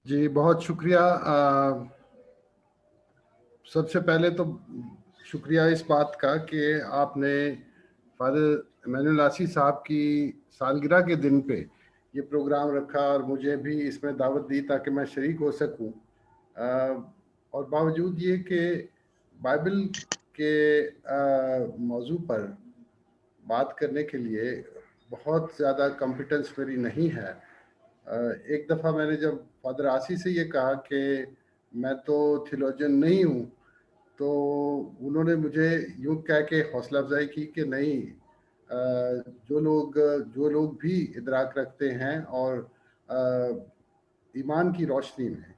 जी, बहुत शुक्रिया। सबसे पहले तो शुक्रिया इस बात का कि आपने फादर इमैनुअल आसी साहब की सालगिरह के दिन पे ये प्रोग्राम रखा और मुझे भी इसमें दावत दी ताकि मैं शरीक हो सकूं। और बावजूद ये कि बाइबल के मौजू पर बात करने के लिए बहुत ज़्यादा कॉम्पिटेंस मेरी नहीं है। एक दफ़ा मैंने जब फादर आसी से ये कहा कि मैं तो थियोलॉजियन नहीं हूँ, तो उन्होंने मुझे यूँ कह के हौसला अफजाई की कि नहीं, जो लोग भी इदराक रखते हैं और ईमान की रोशनी में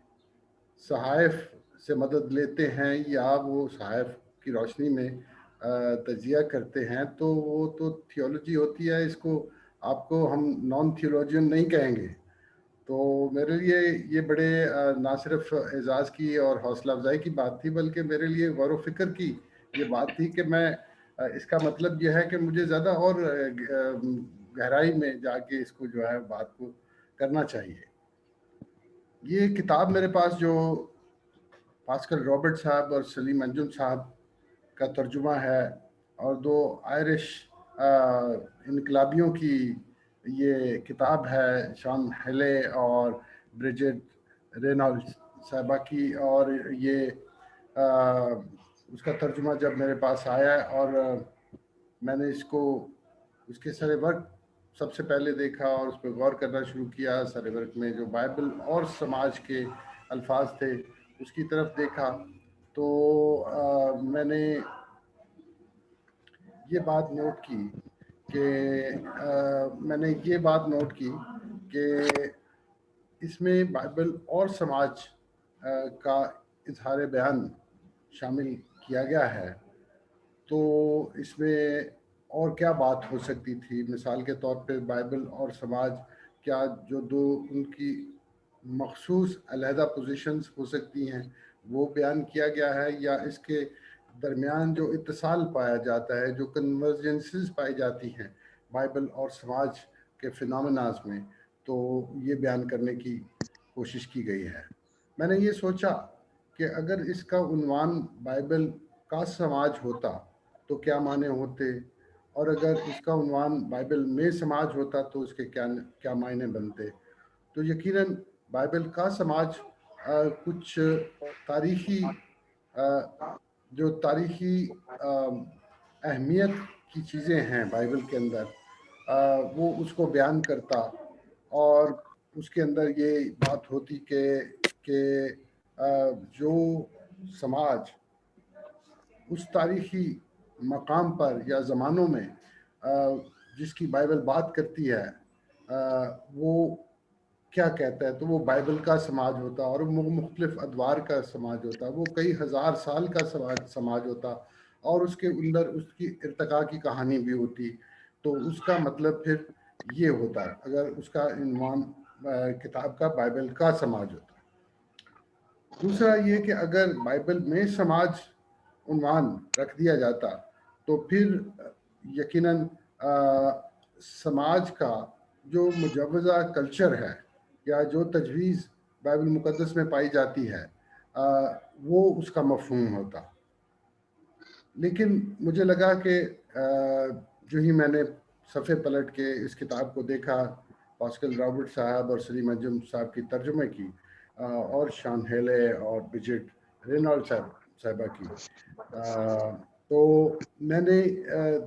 सहाइफ से मदद लेते हैं या वो सहाइफ की रोशनी में तजिया करते हैं, तो वो तो थियोलॉजी होती है। इसको आपको हम नॉन थियोलॉजियन नहीं कहेंगे। तो मेरे लिए ये बड़े ना सिर्फ एजाज़ की और हौसला अफजाई की बात थी, बल्कि मेरे लिए गौर व फिक्र की ये बात थी कि मैं इसका मतलब यह है कि मुझे ज़्यादा और गहराई में जाके इसको जो है बात को करना चाहिए। ये किताब मेरे पास जो पास्कल रॉबर्ट साहब और सलीम अंजुम साहब का तर्जुमा है, और दो आयरिश इनकलाबियों की ये किताब है, शॉन हेले और ब्रिजेट रेनॉल्ड्स साहबा की। और ये आ, उसका तर्जुमा जब मेरे पास आया और मैंने इसको उसके सारे वर्क सबसे पहले देखा और उस पर गौर करना शुरू किया, सारे वर्क में जो बाइबल और समाज के अल्फाज थे उसकी तरफ देखा, तो मैंने ये बात नोट की कि इसमें बाइबल और समाज का इजहार बयान शामिल किया गया है। तो इसमें और क्या बात हो सकती थी? मिसाल के तौर पे बाइबल और समाज, क्या जो दो उनकी मखसूस अलहदा पोजीशंस हो सकती हैं वो बयान किया गया है, या इसके दरमियान जो इत्तिसाल पाया जाता है, जो कन्वर्जेंसेस पाई जाती हैं बाइबल और समाज के फिनोमेनाज में, तो ये बयान करने की कोशिश की गई है। मैंने ये सोचा कि अगर इसका उन्वान बाइबल का समाज होता तो क्या माने होते, और अगर इसका उन्वान बाइबल में समाज होता तो उसके क्या क्या मायने बनते। तो यकीनन बाइबल का समाज कुछ तारीखी जो तारीखी अहमियत की चीज़ें हैं बाइबल के अंदर, वो उसको बयान करता। और उसके अंदर ये बात होती कि जो समाज उस तारीखी मकाम पर या ज़मानों में जिसकी बाइबल बात करती है, वो क्या कहता है, तो वो बाइबल का समाज होता और वो मुख्तलिफ अदवार का समाज होता, वो कई हज़ार साल का समाज होता, और उसके अंदर उसकी इर्तिका की कहानी भी होती। तो उसका मतलब फिर ये होता अगर उसका इन्वान किताब का बाइबल का समाज होता। दूसरा ये कि अगर बाइबल में समाज उन्वान रख दिया जाता तो फिर यकीनन समाज का जो मुजवज़ा कल्चर है या जो तजवीज़ बाइबल मुक़द्दस में पाई जाती है, वो उसका मफ़हूम होता। लेकिन मुझे लगा कि जो ही मैंने सफ़े पलट के इस किताब को देखा, पास्कल रॉबर्ट साहब और सलीम अंजुम साहब की तर्जुमे की, और शॉन हेले और ब्रिजेट रेनॉल्ड साहबा की, तो मैंने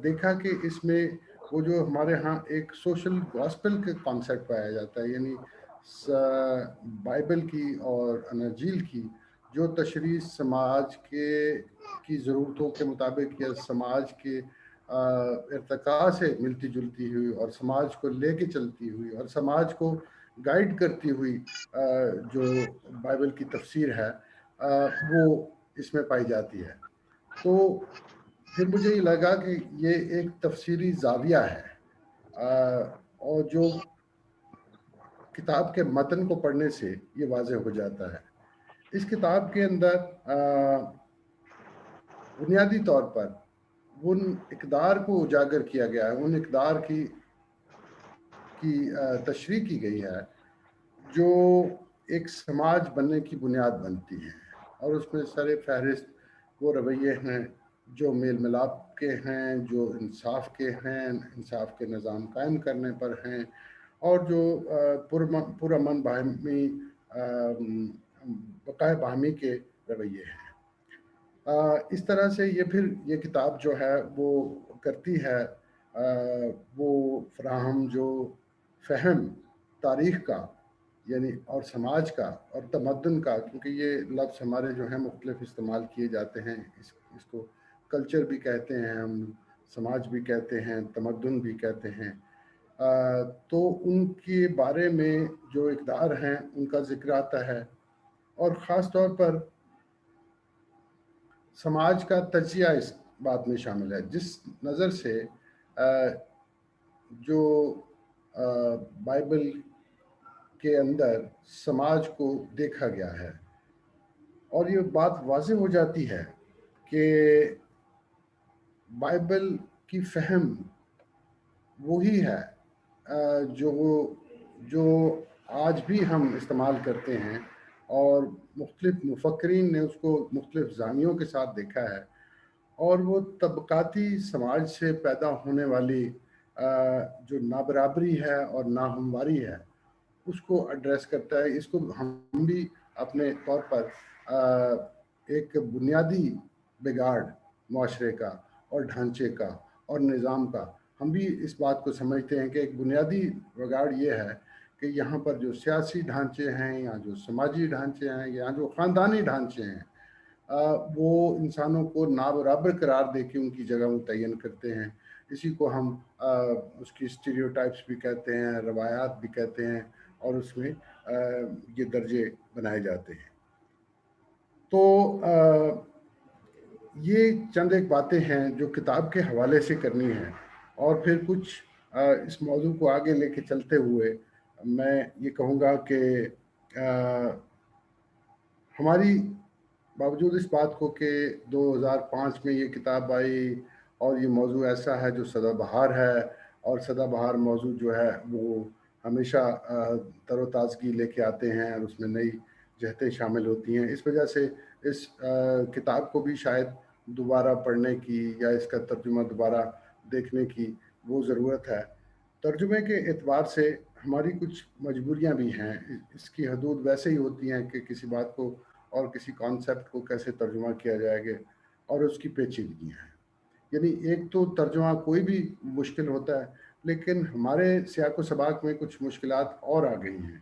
देखा कि इसमें वो जो हमारे यहाँ एक सोशल गॉस्पेल का कॉन्सेप्ट पाया जाता है, यानी बाइबल की और अनजील की जो तशरीह समाज की ज़रूरतों के मुताबिक या समाज के इर्तिका से मिलती जुलती हुई और समाज को लेके चलती हुई और समाज को गाइड करती हुई जो बाइबल की तफसीर है, वो इसमें पाई जाती है। तो फिर मुझे ये लगा कि ये एक तफसीरी जाविया है, और जो किताब के मतन को पढ़ने से ये वाज़ेह हो जाता है। इस किताब के अंदर बुनियादी तौर पर उन इक़दार को उजागर किया गया है, उन इक़दार की तशरीह की गई है जो ایک سماج بننے کی بنیاد بنتی ہیں، اور اس میں سر فہرست وہ رویے ہیں جو میل ملاپ کے ہیں، جو انصاف کے ہیں، انصاف کے نظام قائم کرنے پر ہیں، اور جو پرامن باہمی بقائے باہمی کے رویے ہیں۔ اس طرح سے یہ پھر یہ کتاب جو ہے وہ کرتی ہے وہ فراہم جو فہم تاریخ کا، یعنی اور سماج کا اور تمدن کا، کیونکہ یہ لفظ ہمارے جو ہیں مختلف استعمال کیے جاتے ہیں، اس کو کلچر بھی کہتے ہیں ہم، سماج بھی کہتے ہیں، تمدن بھی کہتے ہیں، تو ان کے بارے میں جو اقدار ہیں ان کا ذکر آتا ہے، اور خاص طور پر سماج کا تجزیہ اس بات میں شامل ہے، جس نظر سے جو بائبل کے اندر سماج کو دیکھا گیا ہے، اور یہ بات واضح ہو جاتی ہے کہ بائبل کی فہم وہی ہے جو جو آج بھی ہم استعمال کرتے ہیں، اور مختلف مفکرین نے اس کو مختلف زاویوں کے ساتھ دیکھا ہے، اور وہ طبقاتی سماج سے پیدا ہونے والی جو نابرابری ہے اور ناہمواری ہے اس کو ایڈریس کرتا ہے۔ اس کو ہم بھی اپنے طور پر ایک بنیادی بگاڑ معاشرے کا اور ڈھانچے کا اور نظام کا، ہم بھی اس بات کو سمجھتے ہیں کہ ایک بنیادی بگاڑ یہ ہے کہ یہاں پر جو سیاسی ڈھانچے ہیں، یا جو سماجی ڈھانچے ہیں، یا جو خاندانی ڈھانچے ہیں، وہ انسانوں کو نابرابر قرار دے کے ان کی جگہ متعین کرتے ہیں۔ اسی کو ہم اس کی اسٹیریوٹائپس بھی کہتے ہیں، روایات بھی کہتے ہیں، اور اس میں یہ درجے بنائے جاتے ہیں۔ تو یہ چند ایک باتیں ہیں جو کتاب کے حوالے سے کرنی ہیں، اور پھر کچھ اس موضوع کو آگے لے کے چلتے ہوئے میں یہ کہوں گا کہ ہماری باوجود اس بات کو کہ 2005 میں یہ کتاب آئی، اور یہ موضوع ایسا ہے جو سدا بہار ہے، اور سدا بہار موضوع جو ہے وہ ہمیشہ تر و تازگی لے کے آتے ہیں، اور اس میں نئی جہتیں شامل ہوتی ہیں، اس وجہ سے اس کتاب کو بھی شاید دوبارہ پڑھنے کی یا اس کا ترجمہ دوبارہ دیکھنے کی وہ ضرورت ہے۔ ترجمے کے اعتبار سے ہماری کچھ مجبوریاں بھی ہیں، اس کی حدود ویسے ہی ہوتی ہیں کہ کسی بات کو اور کسی کانسیپٹ کو کیسے ترجمہ کیا جائے گا، اور اس کی پیچیدگیاں ہیں۔ یعنی ایک تو ترجمہ کوئی بھی مشکل ہوتا ہے، لیکن ہمارے سیاق و سباق میں کچھ مشکلات اور آ گئی ہیں،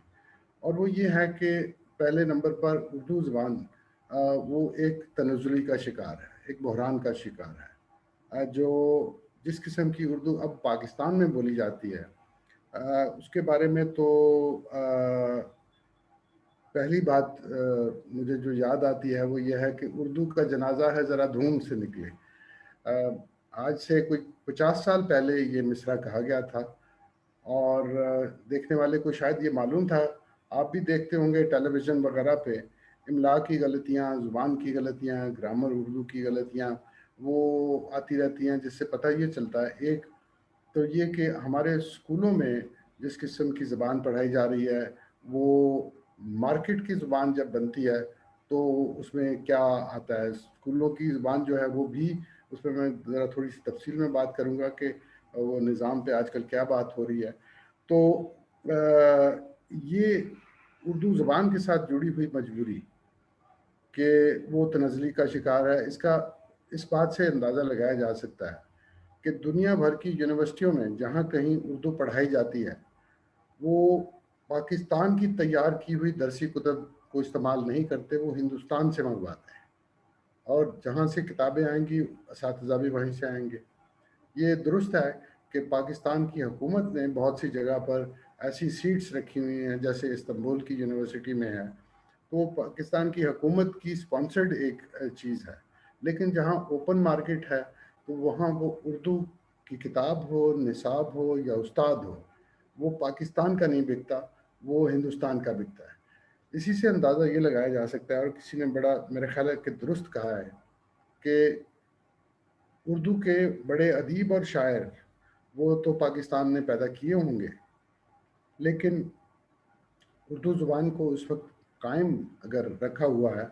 اور وہ یہ ہے کہ پہلے نمبر پر اردو زبان وہ ایک تنزلی کا شکار ہے، ایک بحران کا شکار ہے، جو جس قسم کی اردو اب پاکستان میں بولی جاتی ہے اس کے بارے میں تو پہلی بات مجھے جو یاد آتی ہے وہ یہ ہے کہ اردو کا جنازہ ہے ذرا دھوم سے نکلے۔ آج سے کوئی 50 سال پہلے یہ مصرع کہا گیا تھا، اور دیکھنے والے کو شاید یہ معلوم تھا، آپ بھی دیکھتے ہوں گے ٹیلی ویژن وغیرہ پہ، املا کی غلطیاں، زبان کی غلطیاں، گرامر اردو کی غلطیاں وہ آتی رہتی ہیں، جس سے پتہ یہ چلتا ہے ایک تو یہ کہ ہمارے اسکولوں میں جس قسم کی زبان پڑھائی جا رہی ہے وہ مارکیٹ کی زبان جب بنتی ہے تو اس میں کیا آتا ہے، اسکولوں کی زبان جو ہے وہ بھی اس میں ذرا تھوڑی سی تفصیل میں بات کروں گا کہ وہ نظام پہ آج کل کیا بات ہو رہی ہے۔ تو یہ اردو زبان کے ساتھ جڑی ہوئی مجبوری کہ وہ تنزلی کا شکار ہے، اس بات سے اندازہ لگایا جا سکتا ہے کہ دنیا بھر کی یونیورسٹیوں میں جہاں کہیں اردو پڑھائی جاتی ہے وہ پاکستان کی تیار کی ہوئی درسی کتب کو استعمال نہیں کرتے، وہ ہندوستان سے منگواتے ہیں، اور جہاں سے کتابیں آئیں گی اساتذہ بھی وہیں سے آئیں گے۔ یہ درست ہے کہ پاکستان کی حکومت نے بہت سی جگہ پر ایسی سیٹس رکھی ہوئی ہیں، جیسے استنبول کی یونیورسٹی میں ہے، تو وہ پاکستان کی حکومت کی سپانسرڈ ایک چیز ہے، لیکن جہاں اوپن مارکیٹ ہے تو وہاں وہ اردو کی کتاب ہو، نصاب ہو یا استاد ہو، وہ پاکستان کا نہیں بکتا، وہ ہندوستان کا بکتا ہے۔ اسی سے اندازہ یہ لگایا جا سکتا ہے، اور کسی نے بڑا میرے خیال ہے کہ درست کہا ہے کہ اردو کے بڑے ادیب اور شاعر وہ تو پاکستان نے پیدا کیے ہوں گے، لیکن اردو زبان کو اس وقت कायम अगर रखा हुआ है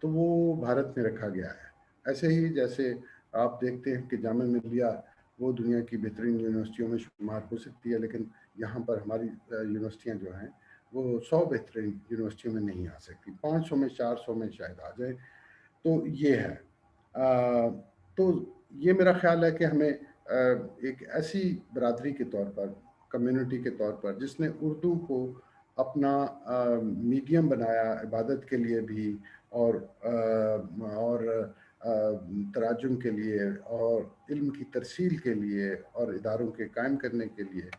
तो वो भारत में रखा गया है। ऐसे ही जैसे आप देखते हैं कि जामिया मिलिया वो दुनिया की बेहतरीन यूनिवर्सिटियों में शुमार हो सकती है, लेकिन यहाँ पर हमारी यूनिवर्सिटियाँ जो हैं वो 100 बेहतरीन यूनिवर्सिटियों में नहीं आ सकती, 500 में 400 में शायद आ जाए। तो ये है। तो ये मेरा ख्याल है कि हमें एक ऐसी बरादरी के तौर पर, कम्युनिटी के तौर पर, जिसने उर्दू को अपना मीडियम बनाया इबादत के लिए भी और तराजुम के लिए और इल्म की तरसील के लिए और इदारों के कायम करने के लिए,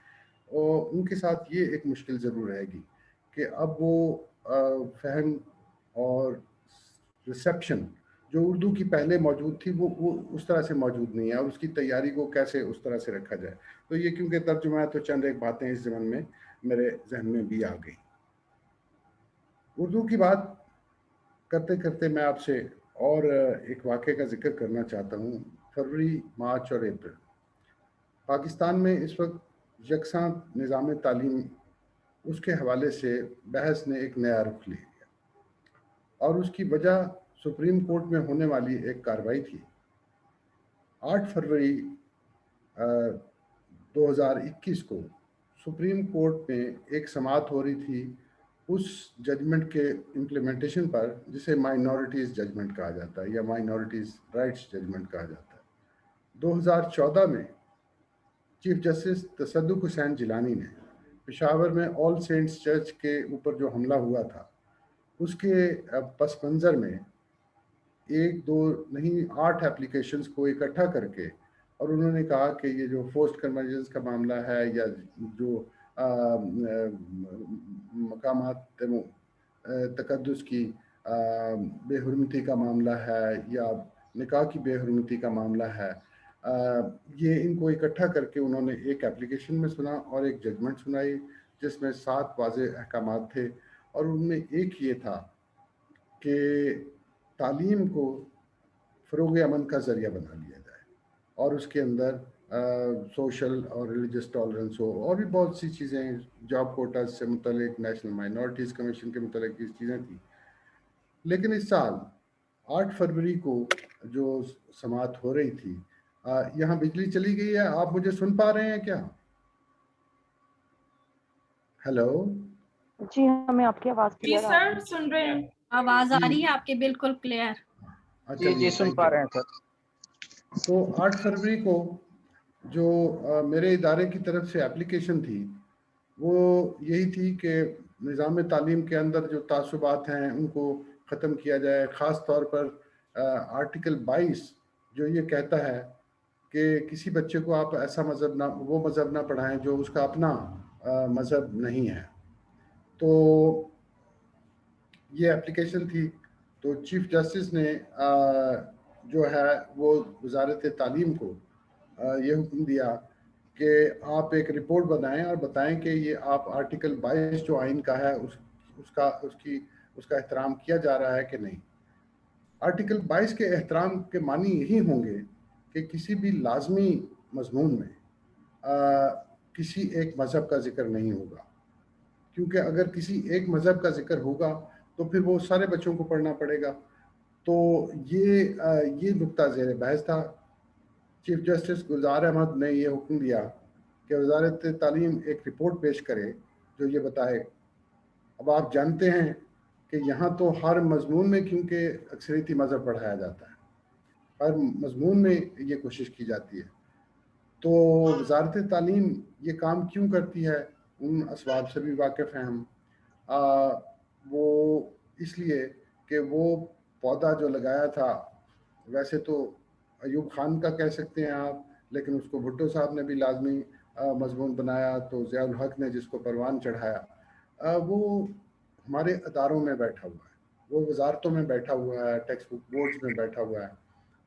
और उनके साथ ये एक मुश्किल ज़रूर रहेगी कि अब वो फहम और रिसेप्शन जो उर्दू की पहले मौजूद थी वो उस तरह से मौजूद नहीं है, और उसकी तैयारी को कैसे उस तरह से रखा जाए। तो ये क्योंकि तर्जुमा है तो चंद एक बातें इस ज़मन में मेरे जहन में भी आ गई। उर्दू की बात करते करते मैं आपसे और एक वाक़े का जिक्र करना चाहता हूँ। फरवरी, मार्च और अप्रैल पाकिस्तान में इस वक्त यकसां निज़ाम तालीम, उसके हवाले से बहस ने एक नया रुख ले लिया, और उसकी वजह सुप्रीम कोर्ट में होने वाली एक कार्रवाई थी। 8 फरवरी 2021 को सुप्रीम कोर्ट में एक समाअत हो रही थी उस जजमेंट के इम्प्लीमेंटेशन पर जिसे माइनॉरिटीज़ जजमेंट कहा जाता है या माइनॉरिटीज़ राइट्स जजमेंट कहा जाता है। 2014 में चीफ जस्टिस तसद्दुक हुसैन जिलानी ने पेशावर में ऑल सेंट्स चर्च के ऊपर जो हमला हुआ था उसके पस मंज़र में एक दो नहीं 8 एप्लीकेशंस को इकट्ठा करके, और उन्होंने कहा कि ये जो फोर्स्ड कन्वर्जेंस का मामला है या जो मकामात तकद्दुस की बेहुरमती का मामला है या निकाह की बेहुरमती का मामला है, ये इनको इकट्ठा करके उन्होंने एक एप्लीकेशन में सुना और एक जजमेंट सुनाई जिसमें 7 वाज़ेह अहकामात थे, और उनमें एक ये था कि तालीम को फ़रोग़ अमन का ज़रिया बना लिया जाए, और उसके अंदर सोशल और रिलीजियस टॉलरेंस हो, और भी बहुत सी चीज़ें, जॉब कोटा से मुतल्लिक, नेशनल माइनॉरिटीज़ कमीशन के मुतल्लिक ये चीज़ें थी। लेकिन इस साल 8 फरवरी को जो समाअत हो रही थी, यहाँ बिजली चली गई है, आप मुझे सुन पा रहे हैं क्या? हेलो जी, हमें आपकी आवाज़ जी क्लियर आ रही सर, है। सुन रहे हैं। आवाज आ जी रही है आपके बिल्कुल क्लियर। अच्छा जी सुन थैंक पा यू। रहे हैं सर। तो 8 फरवरी को जो मेरे इदारे की तरफ से एप्लीकेशन थी वो यही थी कि निज़ाम तालीम के अंदर जो तासुबात हैं उनको ख़त्म किया जाए, ख़ास तौर पर आर्टिकल 22 जो ये कहता है कि किसी बच्चे को आप ऐसा वो मज़हब ना पढ़ाएं जो उसका अपना मज़हब नहीं है। तो ये एप्लीकेशन थी, तो चीफ जस्टिस ने जो है वो वजारत तालीम को ये हुक्म दिया कि आप एक रिपोर्ट बनाएं और बताएं कि ये आप आर्टिकल 22 जो आइन का है उसका एहतराम किया जा रहा है कि नहीं। आर्टिकल 22 के एहतराम के मानी यही होंगे कि किसी भी लाजमी मजमून में किसी एक मज़हब का जिक्र नहीं होगा, क्योंकि अगर किसी एक मज़हब का जिक्र होगा तो फिर वो सारे बच्चों को पढ़ना पड़ेगा। तो ये नुक्ता ज़ेर बहस था। चीफ जस्टिस गुलजार अहमद ने ये हुक्म दिया कि वजारत तालीम एक रिपोर्ट पेश करे जो ये बताए। अब आप जानते हैं कि यहाँ तो हर मजमून में क्योंकि अक्सरियती मज़हब पढ़ाया जाता है, हर मजमून में ये कोशिश की जाती है। तो वजारत तालीम ये काम क्यों करती है, उन असबाब से भी वाकिफ़ हैं हम। वो इसलिए कि वो पौधा जो लगाया था, वैसे तो अयूब खान का कह सकते हैं आप, लेकिन उसको भुट्टो साहब ने भी लाजमी मजमून बनाया, तो ज़ियाउल हक ने जिसको परवान चढ़ाया वो हमारे अदारों में बैठा हुआ है, वो वजारतों में बैठा हुआ है, टेक्स्ट बुक बोर्ड्स में बैठा हुआ है,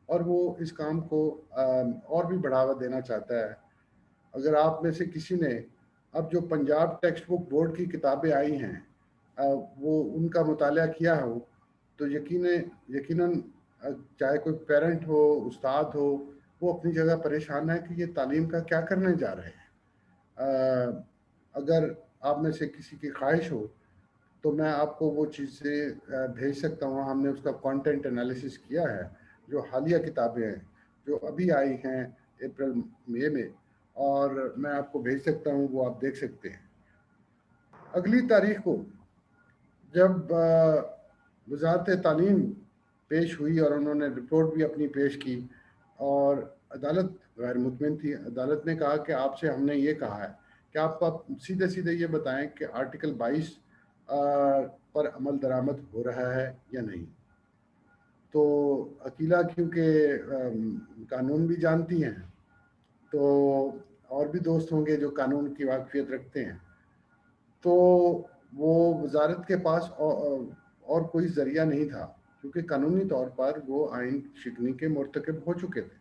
और वो इस काम को और भी बढ़ावा देना चाहता है। अगर आप में से किसी ने अब जो पंजाब टेक्स्ट बुक बोर्ड की किताबें आई हैं वो उनका मुताला किया हो तो यकीनन चाहे कोई पेरेंट हो, उस्ताद हो, वो अपनी जगह परेशान है कि ये तालीम का क्या करने जा रहे हैं। अगर आप में से किसी की ख्वाहिश हो تو میں آپ کو وہ چیزیں بھیج سکتا ہوں. ہم نے اس کا کانٹینٹ انالیسس کیا ہے. جو حالیہ کتابیں ہیں جو ابھی آئی ہیں اپریل مئی میں، اور میں آپ کو بھیج سکتا ہوں، وہ آپ دیکھ سکتے ہیں. اگلی تاریخ کو جب وزارت تعلیم پیش ہوئی اور انہوں نے رپورٹ بھی اپنی پیش کی، اور عدالت غیر مطمئن تھی. عدالت نے کہا کہ آپ سے ہم نے یہ کہا ہے کہ آپ سیدھے سیدھے یہ بتائیں کہ آرٹیکل 22 پر عمل درآمد ہو رہا ہے یا نہیں. تو عقیلہ کیونکہ قانون بھی جانتی ہیں، تو اور بھی دوست ہوں گے جو قانون کی واقفیت رکھتے ہیں، تو وہ وزارت کے پاس اور کوئی ذریعہ نہیں تھا، کیونکہ قانونی طور پر وہ آئین شکنی کے مرتکب ہو چکے تھے.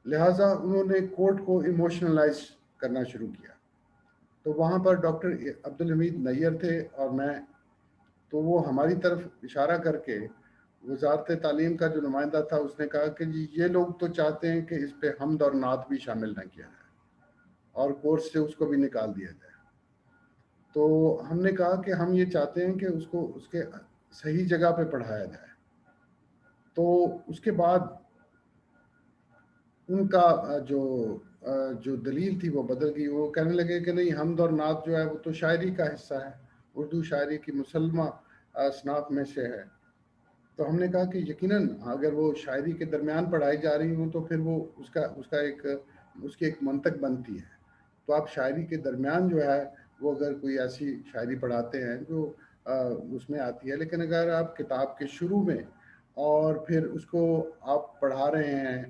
لہٰذا انہوں نے کورٹ کو ایموشنلائز کرنا شروع کیا. تو وہاں پر ڈاکٹر عبدالحمید نیئر تھے اور میں. تو وہ ہماری طرف اشارہ کر کے وزارت تعلیم کا جو نمائندہ تھا اس نے کہا کہ جی یہ لوگ تو چاہتے ہیں کہ اس پہ حمد اور نعت بھی شامل نہ کیا جائے اور کورس سے اس کو بھی نکال دیا جائے. تو ہم نے کہا کہ ہم یہ چاہتے ہیں کہ اس کو اس کے صحیح جگہ پہ پڑھایا جائے. تو اس کے بعد ان کا جو دلیل تھی وہ بدل گئی. وہ کہنے لگے کہ نہیں، حمد اور نعت جو ہے وہ تو شاعری کا حصہ ہے، اردو شاعری کی مسلمہ اصناف میں سے ہے. تو ہم نے کہا کہ یقیناً اگر وہ شاعری کے درمیان پڑھائی جا رہی ہوں تو پھر وہ اس کی ایک منطق بنتی ہے. تو آپ شاعری کے درمیان جو ہے وہ اگر کوئی ایسی شاعری پڑھاتے ہیں جو اس میں آتی ہے، لیکن اگر آپ کتاب کے شروع میں اور پھر اس کو آپ پڑھا رہے ہیں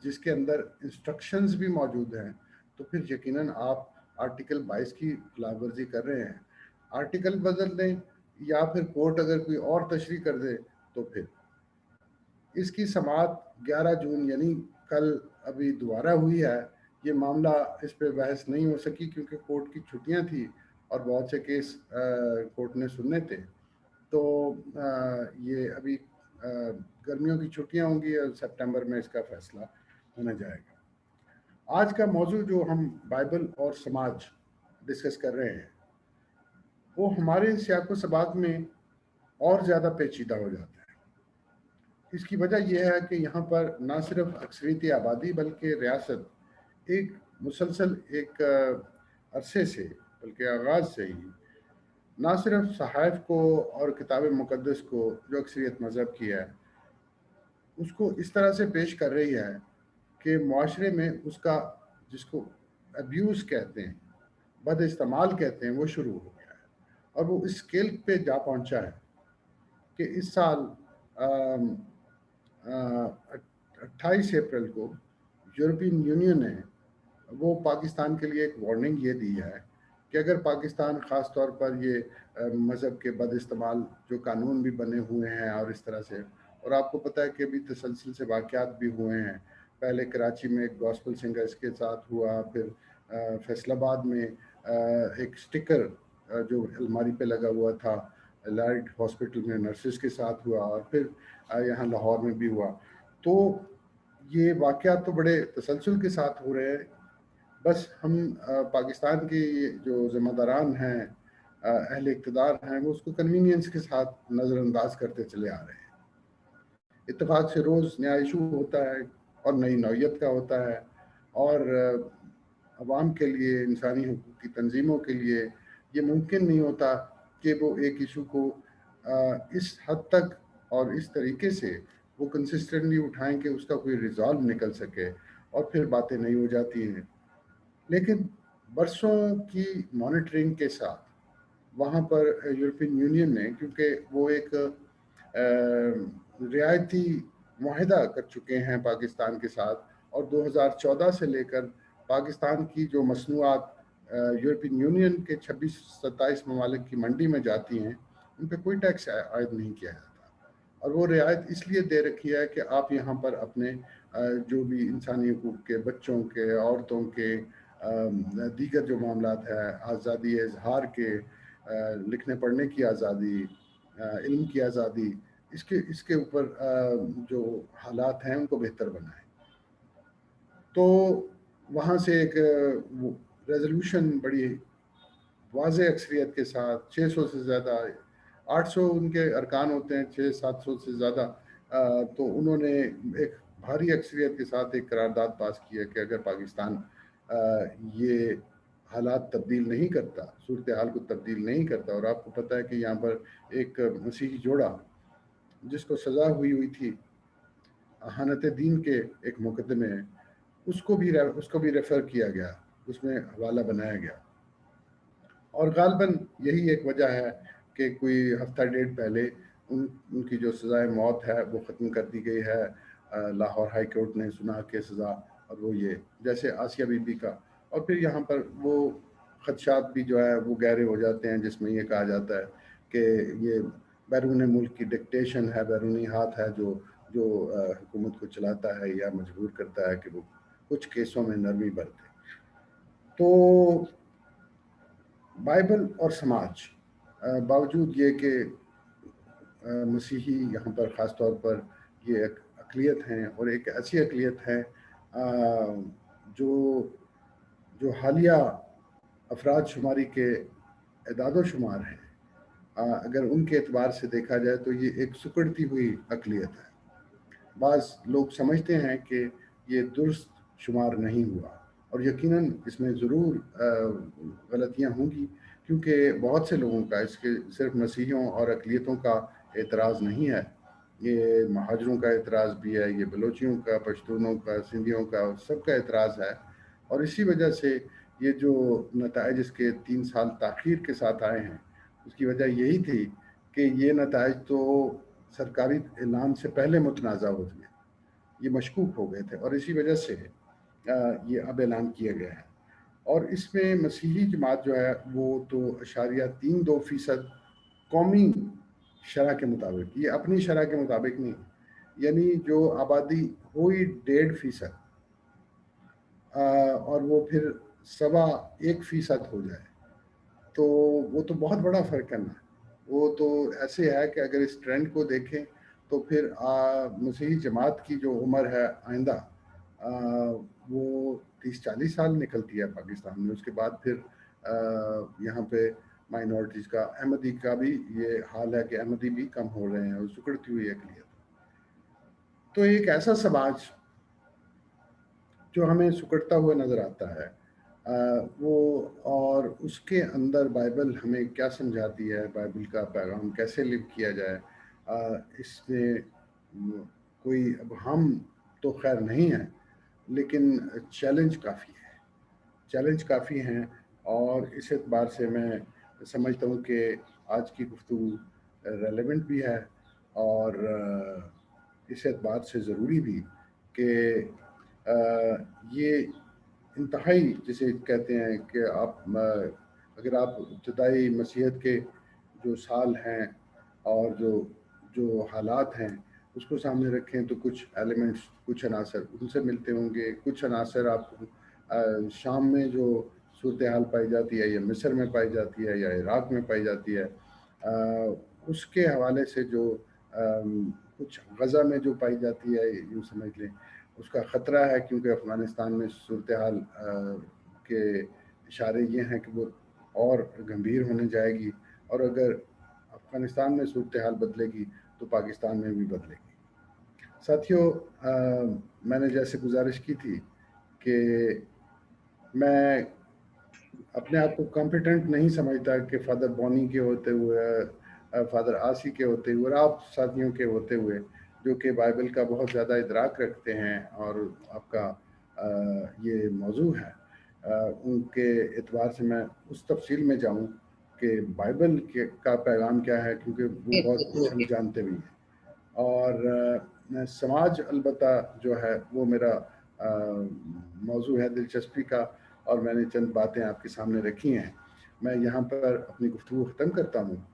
جس کے اندر انسٹرکشنز بھی موجود ہیں، تو پھر یقیناً آپ آرٹیکل 22 کی خلاف ورزی کر رہے ہیں. آرٹیکل بدل دیں یا پھر کورٹ اگر کوئی اور تشریح کر دے تو پھر اس کی سماعت 11 جون یعنی کل ابھی دوبارہ ہوئی ہے. یہ معاملہ اس پہ بحث نہیں ہو سکی کیونکہ کورٹ کی چھٹیاں تھیں اور بہت سے کیس کورٹ نے سننے تھے. تو یہ ابھی گرمیوں کی چھٹیاں ہوں گی اور سپٹمبر میں اس کا فیصلہ ہونا جائے گا. آج کا موضوع جو ہم بائبل اور سماج ڈسکس کر رہے ہیں وہ ہمارے سیاق و سباق میں اور زیادہ پیچیدہ ہو جاتا ہے. اس کی وجہ یہ ہے کہ یہاں پر نہ صرف اکثریتی آبادی بلکہ ریاست مسلسل ایک عرصے سے بلکہ آغاز سے ہی نہ صرف صحائف کو اور کتاب مقدس کو جو اکثریت مذہب کی ہے اس کو اس طرح سے پیش کر رہی ہے کہ معاشرے میں اس کا جس کو ابیوز کہتے ہیں، بد استعمال کہتے ہیں، وہ شروع ہو گیا ہے. اور وہ اس اسکیل پہ جا پہنچا ہے کہ اس سال 28 اپریل کو یورپین یونین نے وہ پاکستان کے لیے ایک وارننگ یہ دی ہے کہ اگر پاکستان خاص طور پر یہ مذہب کے بد استعمال جو قانون بھی بنے ہوئے ہیں اور اس طرح سے، اور آپ کو پتہ ہے کہ ابھی تسلسل سے واقعات بھی ہوئے ہیں. پہلے کراچی میں ایک گاسپل سنگر کے ساتھ ہوا، پھر فیصل آباد میں ایک سٹکر جو الماری پہ لگا ہوا تھا لائٹ ہاسپٹل میں نرسز کے ساتھ ہوا، اور پھر یہاں لاہور میں بھی ہوا. تو یہ واقعات تو بڑے تسلسل کے ساتھ ہو رہے ہیں. بس ہم پاکستان کے جو ذمہ داران ہیں، اہل اقتدار ہیں، وہ اس کو کنوینئنس کے ساتھ نظر انداز کرتے چلے آ رہے ہیں. اتفاق سے روز نیا ایشو ہوتا ہے اور نئی نوعیت کا ہوتا ہے، اور عوام کے لیے، انسانی حقوق کی تنظیموں کے لیے یہ ممکن نہیں ہوتا کہ وہ ایک ایشو کو اس حد تک اور اس طریقے سے وہ کنسسٹنٹلی اٹھائیں کہ اس کا کوئی ریزالو نکل سکے، اور پھر باتیں نہیں ہو جاتی ہیں. لیکن برسوں کی مانیٹرنگ کے ساتھ وہاں پر یورپین یونین نے، کیونکہ وہ ایک رعایتی معاہدہ کر چکے ہیں پاکستان کے ساتھ، اور 2014 سے لے کر پاکستان کی جو مصنوعات یورپین یونین کے 26-27 ممالک کی منڈی میں جاتی ہیں ان پہ کوئی ٹیکس عائد نہیں کیا جاتا. اور وہ رعایت اس لیے دے رکھی ہے کہ آپ یہاں پر اپنے جو بھی انسانی حقوق کے، بچوں کے، عورتوں کے، دیگر جو معاملات ہیں، آزادی اظہار کے، لکھنے پڑھنے کی آزادی، علم کی آزادی، اس کے اوپر جو حالات ہیں ان کو بہتر بنائیں. تو وہاں سے ایک ریزولوشن بڑی वाज़ेह अक्सरियत के साथ 600 से ज़्यादा 800 उनके अरकान होते हैं, 600-700 से ज़्यादा, तो उन्होंने एक भारी अक्सरियत के साथ एक करारदाद पास की है कि अगर पाकिस्तान ये हालात तब्दील नहीं करता, सूरत हाल को तब्दील नहीं करता, और आपको पता है कि यहाँ पर एक मसीही जोड़ा जिसको सज़ा हुई थी अहानत दीन के एक मुकदमे में, उसको भी रेफ़र किया गया, उसमें हवाला बनाया गया। और गालबन यही एक वजह है कि कोई हफ्ता डेढ़ पहले उनकी जो सज़ाए मौत है वो ख़त्म कर दी गई है लाहौर हाई कोर्ट ने सुना के सज़ा, और वो ये जैसे आसिया बीबी का। और फिर यहाँ पर वो खदशात भी जो है वो गहरे हो जाते हैं, जिसमें ये कहा जाता है कि ये बैरून मुल्क की डिक्टेशन है, बैरूनी हाथ है जो जो हुकूमत को चलाता है या मजबूर करता है कि वो कुछ केसों में नरमी बरते। तो बाइबल और समाज, बावजूद ये कि मसीही यहाँ पर ख़ास तौर पर ये एक अक़लियत हैं, और एक ऐसी अक़लियत है जो जो हालिया अफराद शुमारी के एदाद शुमार हैं, अगर उनके एतबार से देखा जाए तो ये एक सिकुड़ती हुई अक़लियत है। बाज़ लोग समझते हैं कि ये दुरुस्त शुमार नहीं हुआ, और यकीनन इसमें ज़रूर गलतियाँ होंगी, क्योंकि बहुत से लोगों का, इसके सिर्फ मसीहियों और अक़लियतों का एतराज़ नहीं है, ये महाजरों का एतराज़ भी है, ये बलोचियों का, पश्तूनों का, सिंधियों का, सबका एतराज़ है। और इसी वजह से ये जो नताइज इसके 3 साल ताख़ीर के साथ आए हैं, उसकी वजह यही थी कि ये नताइज तो सरकारी ऐलान से पहले मुतनाज़ा हो गए, ये मशकूक हो गए थे, और इसी वजह से ये अब ऐलान किया गया है। और इसमें मसीही जमात जो है वो तो 0.32% कौमी शरह के मुताबिक, ये अपनी शरह के मुताबिक नहीं, यानी जो आबादी हुई 1.5%, और वो फिर 1.25% हो जाए, तो वो तो बहुत बड़ा फ़र्क है ना। वो तो ऐसे है कि अगर इस ट्रेंड को देखें तो फिर मसीही जमात की जो उम्र है आइंदा, वो 30-40 साल निकलती है पाकिस्तान में। उसके बाद फिर यहाँ पे माइनॉरिटीज़ का, अहमदी का भी ये हाल है कि अहमदी भी कम हो रहे हैं और सिकुड़ती हुई अक़लियत। तो एक ऐसा समाज जो हमें सिकुड़ता हुआ नज़र आता है, वो, और उसके अंदर बाइबल हमें क्या समझाती है, बाइबल का पैगाम कैसे लिव किया जाए, इसमें कोई अबहम तो खैर नहीं है, लेकिन चैलेंज काफ़ी हैं। और इस एतबार से मैं समझता हूँ कि आज की गुफ्तगू रेलेवेंट भी है, और इस एतबार से ज़रूरी भी कि ये इंतहाई, जिसे कहते हैं कि आप अगर आप इब्तदाई मसीहत के जो साल हैं और जो हालात हैं उसको सामने रखें, तो कुछ एलिमेंट्स, कुछ अनासर उनसे मिलते होंगे। कुछ अनासर आपको शाम में जो सूरत हाल पाई जाती है, या मिस्र में पाई जाती है, या इराक़ में पाई जाती है, उसके हवाले से जो कुछ गज़ा में जो पाई जाती है, यूँ समझ लें उसका ख़तरा है, क्योंकि अफ़गानिस्तान में सूरत हाल के इशारे ये हैं कि वो और गंभीर होने जाएगी, और अगर अफ़गानिस्तान में सूरत हाल बदलेगी तो पाकिस्तान में भी बदलेगी। साथियों, मैंने जैसे गुजारिश की थी कि मैं अपने आप को कॉम्पिटेंट नहीं समझता कि फ़ादर बॉनी के होते हुए, फ़ादर आसी के होते हुए, और आप साथियों के होते हुए, जो कि बाइबल का बहुत ज़्यादा इदराक रखते हैं, और आपका ये मौजू है, उनके एतबार से मैं उस तफसील में जाऊँ कि बाइबल का पैगाम क्या है, क्योंकि वो बहुत कुछ हम जानते भी हैं। और समाज अलबत्ता जो है वो मेरा मौजू है दिलचस्पी का, और मैंने चंद बातें आपके सामने रखी हैं। मैं यहाँ पर अपनी गुफ्तगू ख़त्म करता हूँ,